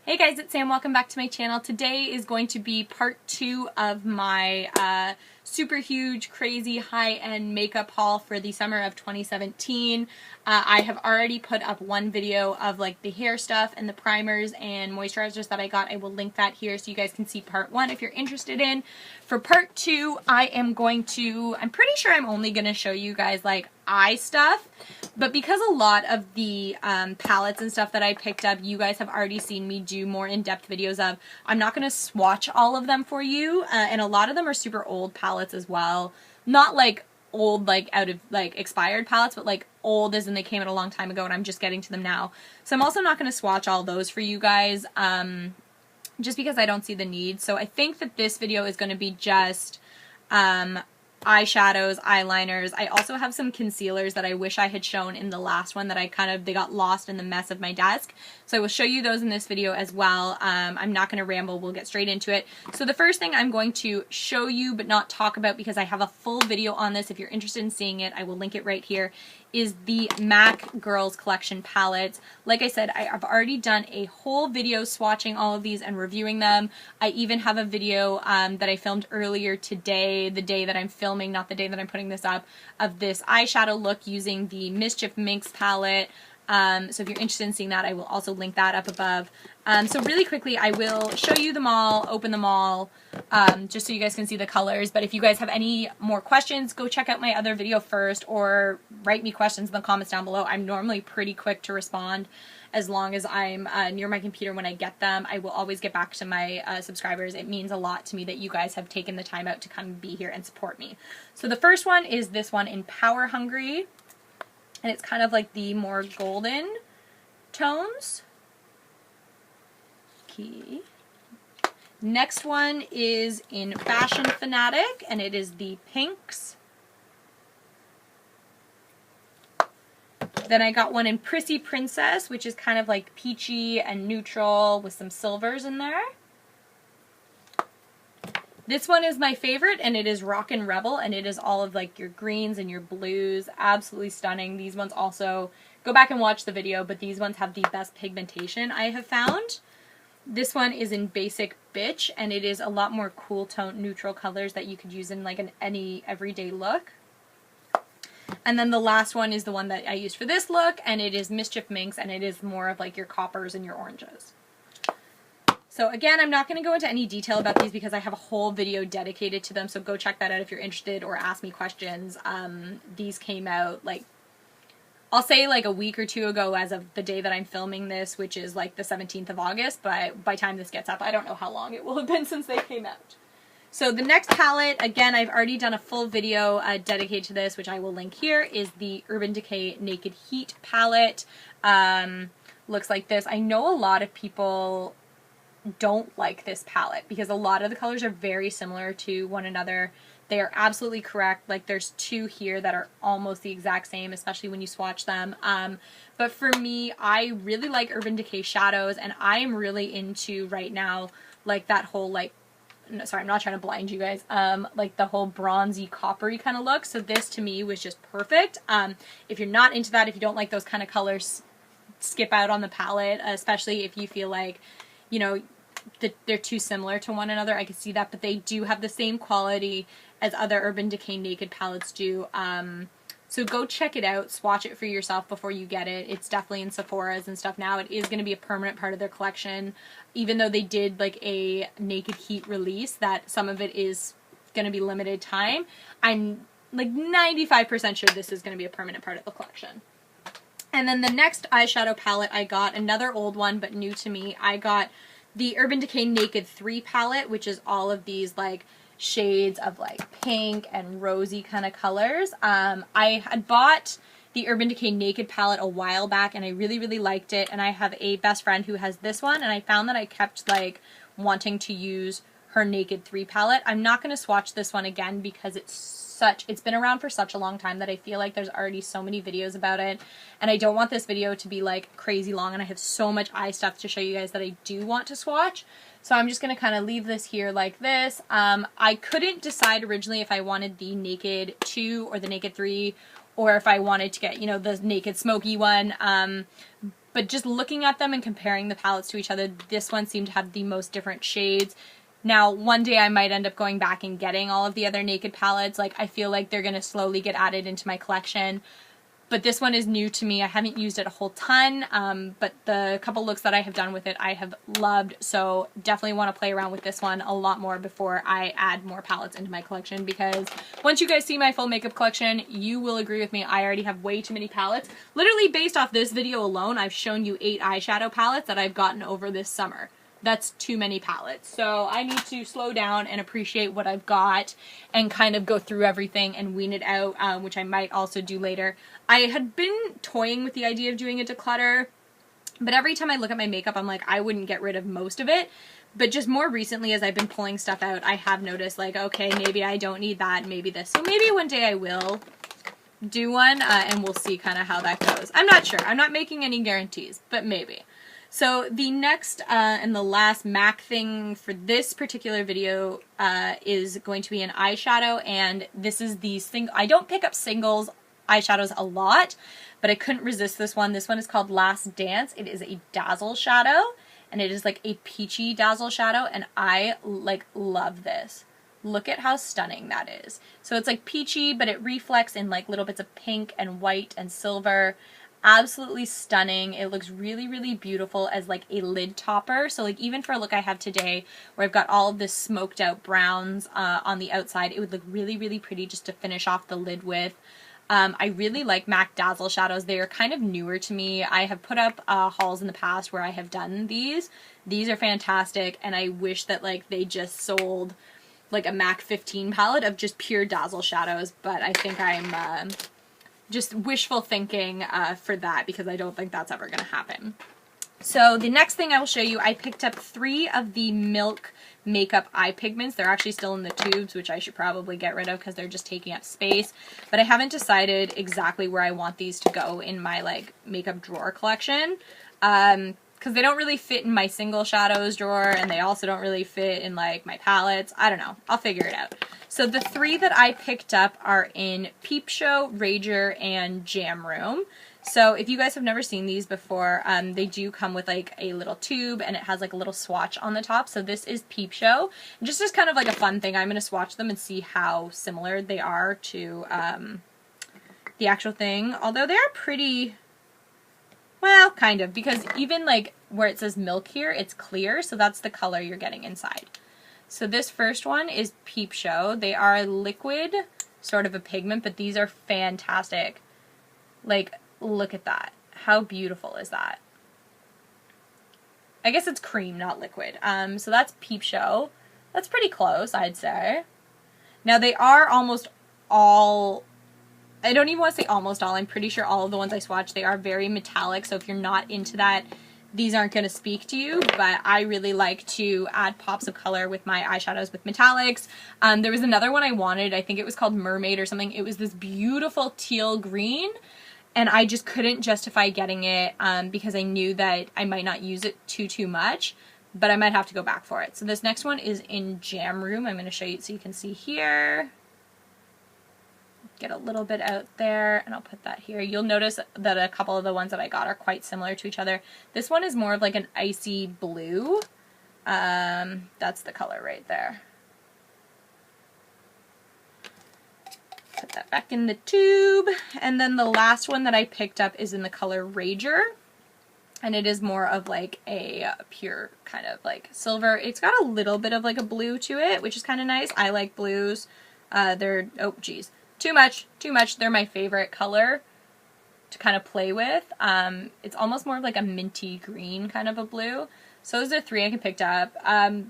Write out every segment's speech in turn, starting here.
Hey guys, it's Sam. Welcome back to my channel. Today is going to be part 2 of my super huge, crazy, high-end makeup haul for the summer of 2017. I have already put up one video of like the hair stuff and the primers and moisturizers that I got. I will link that here so you guys can see part 1 if you're interested in. For part 2, I'm pretty sure I'm only going to show you guys like eye stuff. But because a lot of the palettes and stuff that I picked up, you guys have already seen me do more in-depth videos of, I'm not going to swatch all of them for you. And a lot of them are super old palettes as well. Not like old, like out of like expired palettes, but like old as in they came out a long time ago and I'm just getting to them now. So I'm also not going to swatch all those for you guys just because I don't see the need. So I think that this video is going to be just eyeshadows, eyeliners. I also have some concealers that I wish I had shown in the last one that they got lost in the mess of my desk. So I will show you those in this video as well. I'm not going to ramble, we'll get straight into it. So the first thing I'm going to show you but not talk about because I have a full video on this. If you're interested in seeing it, I will link it right here, is the MAC Girls Collection palettes. Like I said, I've already done a whole video swatching all of these and reviewing them. I even have a video that I filmed earlier today, the day that I'm filming, not the day that I'm putting this up, of this eyeshadow look using the Mischief Minx palette. So if you're interested in seeing that, I will also link that up above. So really quickly, I will show you them all, open them all, just so you guys can see the colors. But if you guys have any more questions, go check out my other video first or write me questions in the comments down below. I'm normally pretty quick to respond as long as I'm near my computer when I get them. I will always get back to my subscribers. It means a lot to me that you guys have taken the time out to come be here and support me. So the first one is this one in Power Hungry. And it's kind of like the more golden tones. Okay. Next one is in Fashion Fanatic, and it is the pinks. Then I got one in Prissy Princess, which is kind of like peachy and neutral with some silvers in there. This one is my favorite, and it is Rockin Revel, and it is all of like your greens and your blues. Absolutely stunning. These ones also, go back and watch the video, but these ones have the best pigmentation I have found. This one is in Basic Bitch, and it is a lot more cool tone, neutral colors that you could use in like any everyday look. And then the last one is the one that I used for this look, and it is Mischief Minx, and it is more of like your coppers and your oranges. So again, I'm not going to go into any detail about these because I have a whole video dedicated to them, so go check that out if you're interested or ask me questions. These came out like, I'll say like a week or two ago as of the day that I'm filming this, which is like the 17th of August, but by the time this gets up, I don't know how long it will have been since they came out. So the next palette, again, I've already done a full video dedicated to this, which I will link here, is the Urban Decay Naked Heat palette. Looks like this. I know a lot of people don't like this palette because a lot of the colors are very similar to one another. They are absolutely correct. Like there's two here that are almost the exact same, especially when you swatch them. But for me, I really like Urban Decay shadows, and I am really into right now like that whole like, no, sorry, I'm not trying to blind you guys, like the whole bronzy coppery kind of look. So this to me was just perfect. If you're not into that, if you don't like those kind of colors, skip out on the palette, especially if you feel like, you know, they're too similar to one another. I can see that, but they do have the same quality as other Urban Decay Naked palettes do. So go check it out, swatch it for yourself before you get it. It's definitely in Sephora's and stuff now. It is going to be a permanent part of their collection, even though they did like a Naked Heat release that some of it is going to be limited time. I'm like 95% sure this is going to be a permanent part of the collection. And then the next eyeshadow palette I got, another old one but new to me, I got the Urban Decay Naked 3 palette, which is all of these like shades of like pink and rosy kind of colors. I had bought the Urban Decay Naked palette a while back and I really, really liked it. And I have a best friend who has this one, and I found that I kept like wanting to use her Naked 3 palette. I'm not going to swatch this one again because it's been around for such a long time that I feel like there's already so many videos about it, and I don't want this video to be like crazy long, and I have so much eye stuff to show you guys that I do want to swatch. So I'm just going to kind of leave this here like this. I couldn't decide originally if I wanted the Naked 2 or the Naked 3, or if I wanted to get, you know, the Naked Smoky one. But just looking at them and comparing the palettes to each other, this one seemed to have the most different shades. Now, one day I might end up going back and getting all of the other Naked palettes. Like, I feel like they're going to slowly get added into my collection. But this one is new to me. I haven't used it a whole ton, but the couple looks that I have done with it, I have loved. So definitely want to play around with this one a lot more before I add more palettes into my collection, because once you guys see my full makeup collection, you will agree with me. I already have way too many palettes. Literally, based off this video alone, I've shown you 8 eyeshadow palettes that I've gotten over this summer. That's too many palettes. So I need to slow down and appreciate what I've got and kind of go through everything and wean it out, which I might also do later. I had been toying with the idea of doing a declutter, but every time I look at my makeup, I'm like, I wouldn't get rid of most of it. But just more recently, as I've been pulling stuff out, I have noticed, like, okay, maybe I don't need that, maybe this. So maybe one day I will do one, and we'll see kind of how that goes. I'm not sure. I'm not making any guarantees, but maybe. So the next and the last MAC thing for this particular video is going to be an eyeshadow, and this is the single. I don't pick up singles eyeshadows a lot, but I couldn't resist this one. This one is called Last Dance. It is a Dazzle shadow, and it is like a peachy Dazzle shadow, and I like love this. Look at how stunning that is. So it's like peachy, but it reflects in like little bits of pink and white and silver. Absolutely stunning. It looks really, really beautiful as like a lid topper. So like even for a look I have today where I've got all of this smoked out browns on the outside, it would look really, really pretty just to finish off the lid with. I really like MAC Dazzle shadows. They are kind of newer to me. I have put up hauls in the past where I have done these. These are fantastic, and I wish that like they just sold like a MAC 15 palette of just pure Dazzle shadows, but I think I'm just wishful thinking for that, because I don't think that's ever going to happen. So the next thing I will show you, I picked up 3 of the Milk Makeup eye pigments. They're actually still in the tubes, which I should probably get rid of because they're just taking up space. But I haven't decided exactly where I want these to go in my like makeup drawer collection. Because they don't really fit in my single shadows drawer, and they also don't really fit in like my palettes. I don't know. I'll figure it out. So the 3 that I picked up are in Peep Show, Rager, and Jam Room. So if you guys have never seen these before, they do come with like a little tube, and it has like a little swatch on the top. So this is Peep Show. And just as kind of like a fun thing, I'm going to swatch them and see how similar they are to the actual thing. Although they're pretty, well, kind of, because even like where it says milk here, it's clear. So that's the color you're getting inside. So this first one is Peep Show. They are liquid, sort of a pigment, but these are fantastic. Like, look at that. How beautiful is that? I guess it's cream, not liquid. So that's Peep Show. That's pretty close, I'd say. Now they are almost all, I don't even want to say almost all, I'm pretty sure all of the ones I swatched, they are very metallic, so if you're not into that, these aren't going to speak to you, but I really like to add pops of color with my eyeshadows with metallics. There was another one I wanted, I think it was called Mermaid or something. It was this beautiful teal green, and I just couldn't justify getting it because I knew that I might not use it too much, but I might have to go back for it. So this next one is in Jam Room. I'm going to show you so you can see here. Get a little bit out there, and I'll put that here. You'll notice that a couple of the ones that I got are quite similar to each other. This one is more of like an icy blue. That's the color right there. Put that back in the tube. And then the last one that I picked up is in the color Rager. And it is more of like a pure kind of like silver. It's got a little bit of like a blue to it, which is kind of nice. I like blues. They're, oh geez, too much. They're my favorite color to kind of play with. It's almost more of like a minty green kind of a blue. So those are 3 I picked up.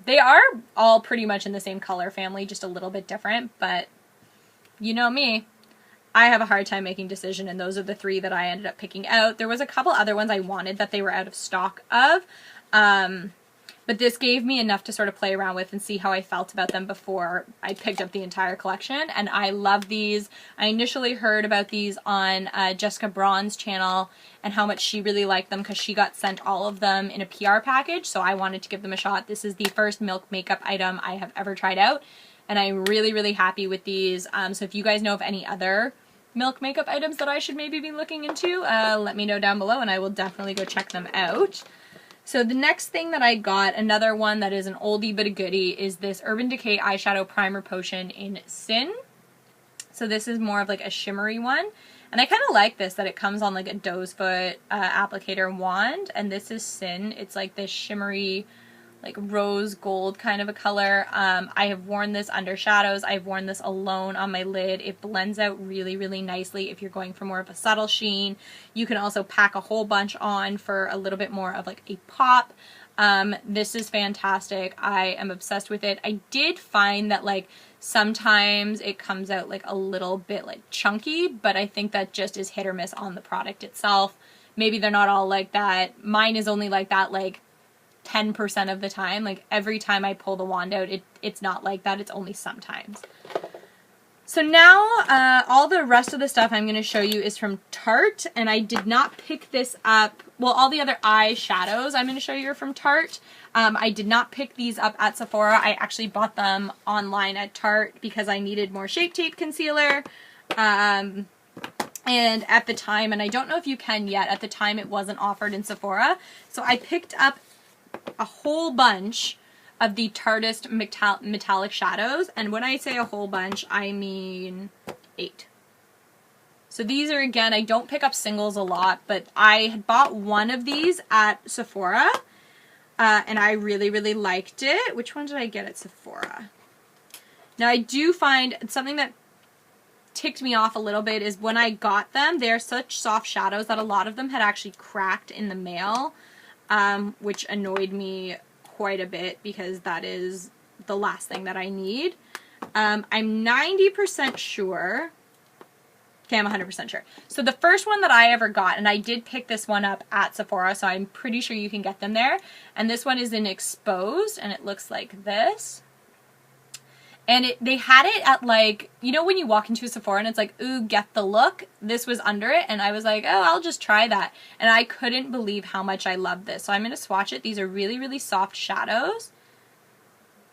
They are all pretty much in the same color family, just a little bit different, but you know me, I have a hard time making decision, and those are the 3 that I ended up picking out. There was a couple other ones I wanted that they were out of stock of, but this gave me enough to sort of play around with and see how I felt about them before I picked up the entire collection, and I love these. I initially heard about these on Jessica Braun's channel and how much she really liked them because she got sent all of them in a PR package, so I wanted to give them a shot. This is the first Milk makeup item I have ever tried out, and I'm really, really happy with these. So if you guys know of any other Milk makeup items that I should maybe be looking into, let me know down below and I will definitely go check them out. So the next thing that I got, another one that is an oldie but a goodie, is this Urban Decay Eyeshadow Primer Potion in Sin. So this is more of like a shimmery one. And I kind of like this, that it comes on like a doe's foot applicator wand. And this is Sin. It's like this shimmery, like rose gold kind of a color. I have worn this under shadows. I've worn this alone on my lid. It blends out really, really nicely if you're going for more of a subtle sheen. You can also pack a whole bunch on for a little bit more of like a pop. This is fantastic. I am obsessed with it. I did find that like sometimes it comes out like a little bit like chunky, but I think that just is hit or miss on the product itself. Maybe they're not all like that. Mine is only like that like 10% of the time. Like every time I pull the wand out, it's not like that. It's only sometimes. So now all the rest of the stuff I'm going to show you is from Tarte, and I did not pick this up. Well, all the other eyeshadows I'm going to show you are from Tarte. I did not pick these up at Sephora. I actually bought them online at Tarte because I needed more Shape Tape concealer. And at the time, and I don't know if you can yet, at the time it wasn't offered in Sephora. So I picked up a whole bunch of the Tarteist metallic shadows, and when I say a whole bunch, I mean 8. So these are, again, I don't pick up singles a lot, but I had bought one of these at Sephora, and I really, really liked it. Which one did I get at Sephora? Now I do find something that ticked me off a little bit is when I got them, they're such soft shadows that a lot of them had actually cracked in the mail, which annoyed me quite a bit because that is the last thing that I need. I'm 90% sure. Okay, I'm 100% sure. So the first one that I ever got, and I did pick this one up at Sephora, so I'm pretty sure you can get them there. And this one is in Exposed, and it looks like this. And they had it at like, you know when you walk into a Sephora and it's like, ooh, get the look? This was under it, and I was like, oh, I'll just try that. And I couldn't believe how much I loved this. So I'm going to swatch it. These are really, really soft shadows.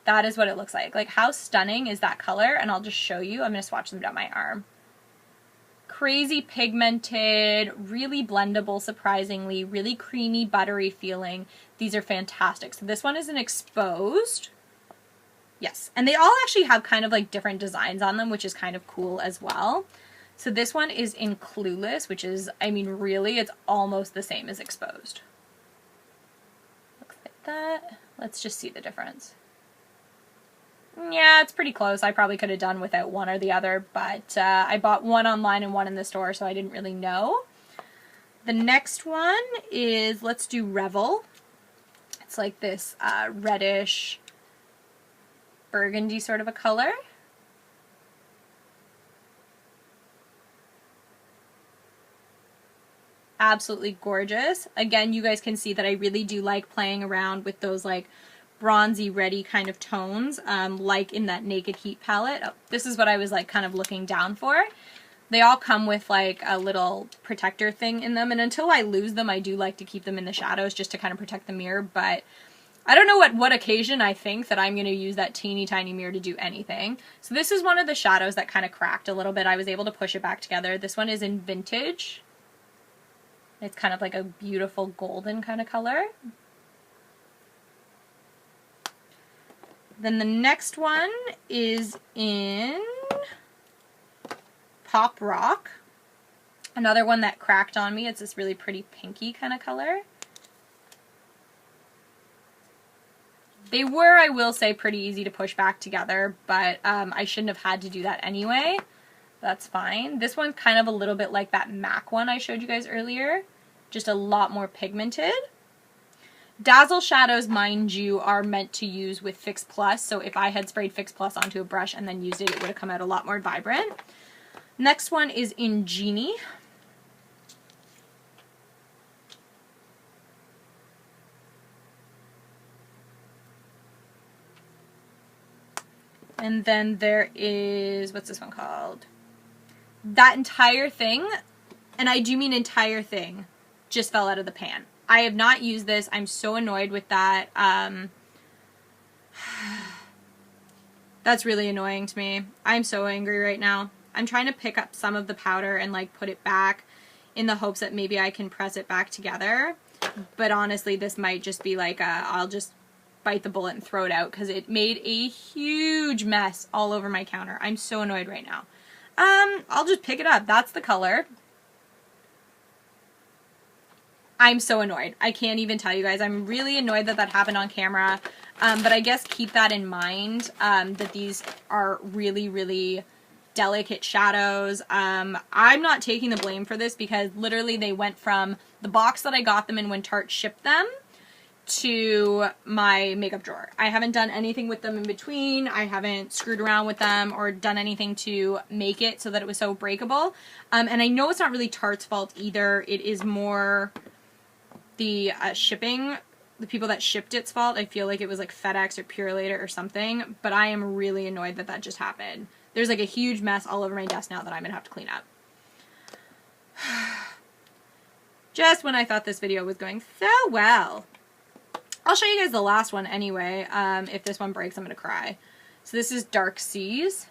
That is what it looks like. Like, how stunning is that color? And I'll just show you. I'm going to swatch them down my arm. Crazy pigmented, really blendable, surprisingly, really creamy, buttery feeling. These are fantastic. So this one is an Exposed. Yes, and they all actually have kind of like different designs on them, which is kind of cool as well. So this one is in Clueless, which is, I mean, really, it's almost the same as Exposed. Looks like that. Let's just see the difference. Yeah, it's pretty close. I probably could have done without one or the other, but I bought one online and one in the store, so I didn't really know. The next one is, let's do Revel. It's like this reddish burgundy sort of a color. Absolutely gorgeous. Again, you guys can see that I really do like playing around with those like bronzy reddy kind of tones, like in that Naked Heat palette. Oh, this is what I was like kind of looking down for. They all come with like a little protector thing in them, and until I lose them, I do like to keep them in the shadows just to kind of protect the mirror, but I don't know what occasion I think that I'm going to use that teeny tiny mirror to do anything. So this is one of the shadows that kind of cracked a little bit. I was able to push it back together. This one is in Vintage. It's kind of like a beautiful golden kind of color. Then the next one is in Pop Rock. Another one that cracked on me. It's this really pretty pinky kind of color. They were, I will say, pretty easy to push back together, but I shouldn't have had to do that anyway. That's fine. This one's kind of a little bit like that MAC one I showed you guys earlier, just a lot more pigmented. Dazzle shadows, mind you, are meant to use with Fix Plus, so if I had sprayed Fix Plus onto a brush and then used it, it would have come out a lot more vibrant. Next one is in Genie. And then there is, what's this one called? That Entire Thing, and I do mean entire thing, just fell out of the pan. I have not used this. I'm so annoyed with that. That's really annoying to me. I'm so angry right now. I'm trying to pick up some of the powder and like put it back in the hopes that maybe I can press it back together. But honestly, this might just be like I'll just bite the bullet and throw it out because it made a huge mess all over my counter. I'm so annoyed right now. I'll just pick it up. That's the color. I'm so annoyed. I can't even tell you guys. I'm really annoyed that that happened on camera. But I guess keep that in mind, that these are really, really delicate shadows. I'm not taking the blame for this because literally they went from the box that I got them in when Tarte shipped them to my makeup drawer. I haven't done anything with them in between. I haven't screwed around with them or done anything to make it so that it was so breakable. And I know it's not really Tarte's fault either. It is more the shipping, the people that shipped it's fault. I feel like it was like FedEx or Purelator or something, but I am really annoyed that that just happened. There's like a huge mess all over my desk now that I'm gonna have to clean up. Just when I thought this video was going so well. I'll show you guys the last one anyway. If this one breaks, I'm gonna cry. So this is Dark Seas.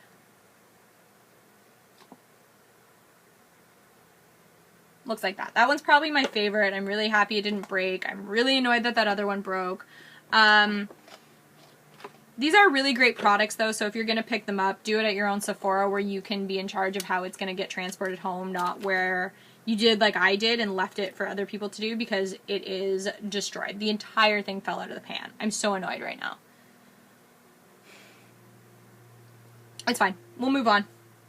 Looks like that. That one's probably my favorite. I'm really happy it didn't break. I'm really annoyed that that other one broke. These are really great products though, so if you're going to pick them up, do it at your own Sephora where you can be in charge of how it's going to get transported home, not where you did like I did and left it for other people to do because it is destroyed. The entire thing fell out of the pan. I'm so annoyed right now. It's fine. We'll move on.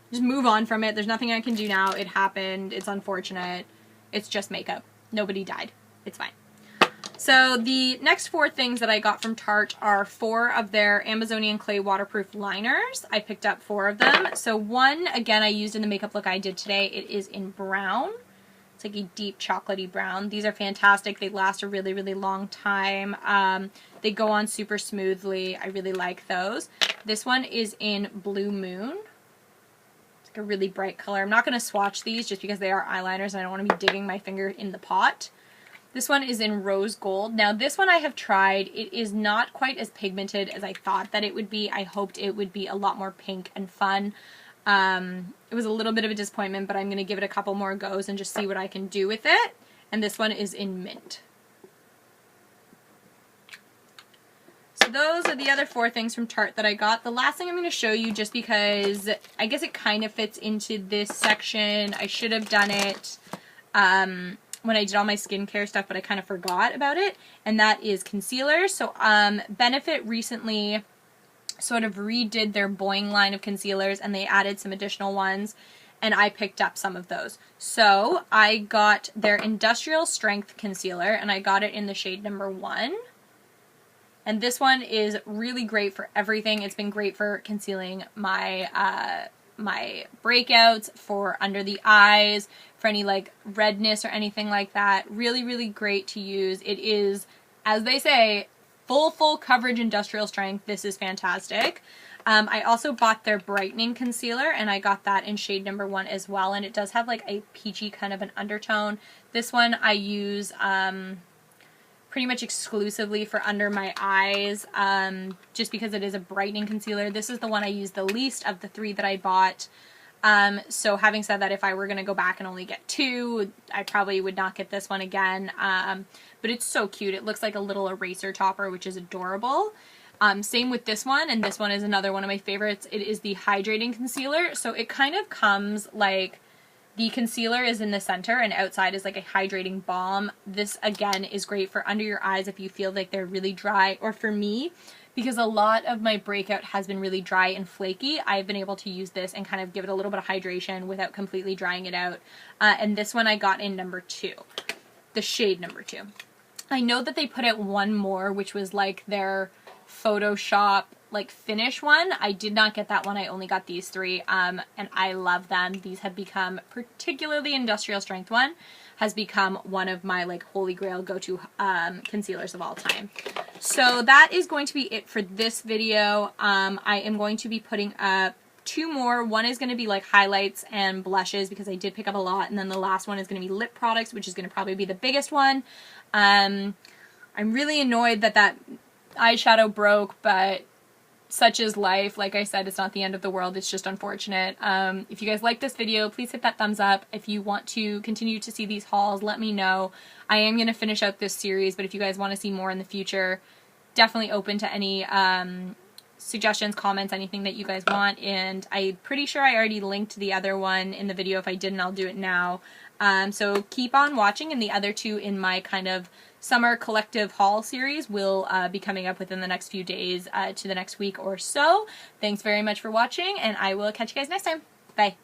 Just move on from it. There's nothing I can do now. It happened. It's unfortunate. It's just makeup. Nobody died. It's fine. So the next 4 things that I got from Tarte are 4 of their Amazonian Clay waterproof liners. I picked up 4 of them. So one, again, I used in the makeup look I did today. It is in brown. It's like a deep chocolatey brown. These are fantastic. They last a really, really long time. They go on super smoothly. I really like those. This one is in Blue Moon. A really bright color. I'm not going to swatch these just because they are eyeliners and I don't want to be digging my finger in the pot. This one is in Rose Gold. Now this one I have tried. It is not quite as pigmented as I thought that it would be. I hoped it would be a lot more pink and fun. It was a little bit of a disappointment, but I'm going to give it a couple more goes and just see what I can do with it. And this one is in Mint. So those are the other 4 things from Tarte that I got. The last thing I'm going to show you, just because I guess it kind of fits into this section. I should have done it when I did all my skincare stuff, but I kind of forgot about it. And that is concealer. So Benefit recently sort of redid their Boing line of concealers and they added some additional ones. And I picked up some of those. So I got their Industrial Strength Concealer and I got it in the shade number 1. And this one is really great for everything. It's been great for concealing my my breakouts, for under the eyes, for any like redness or anything like that. Really, really great to use. It is, as they say, full coverage industrial strength. This is fantastic. I also bought their brightening concealer and I got that in shade number 1 as well. And it does have like a peachy kind of an undertone. This one I use pretty much exclusively for under my eyes, just because it is a brightening concealer. This is the one I use the least of the 3 that I bought. So having said that, if I were going to go back and only get 2, I probably would not get this one again. But it's so cute. It looks like a little eraser topper, which is adorable. Same with this one, and this one is another one of my favorites. It is the hydrating concealer. So it kind of comes like the concealer is in the center and outside is like a hydrating balm. This, again, is great for under your eyes if you feel like they're really dry. Or for me, because a lot of my breakout has been really dry and flaky, I've been able to use this and kind of give it a little bit of hydration without completely drying it out. And this one I got in number 2, the shade number 2. I know that they put out one more, which was like their Photoshop like finish one. I did not get that one. I only got these 3, and I love them. These have become, particularly industrial strength one, has become one of my like holy grail go-to concealers of all time. So that is going to be it for this video. I am going to be putting up 2 more. One is going to be like highlights and blushes because I did pick up a lot, and then the last one is going to be lip products, which is going to probably be the biggest one. I'm really annoyed that that eyeshadow broke, but such is life. Like I said, it's not the end of the world. It's just unfortunate. If you guys like this video, please hit that thumbs up. If you want to continue to see these hauls, let me know. I am going to finish out this series, but if you guys want to see more in the future, definitely open to any suggestions, comments, anything that you guys want. And I'm pretty sure I already linked the other one in the video. If I didn't, I'll do it now. So keep on watching, and the other two in my kind of summer collective haul series will be coming up within the next few days to the next week or so. Thanks very much for watching, and I will catch you guys next time. Bye.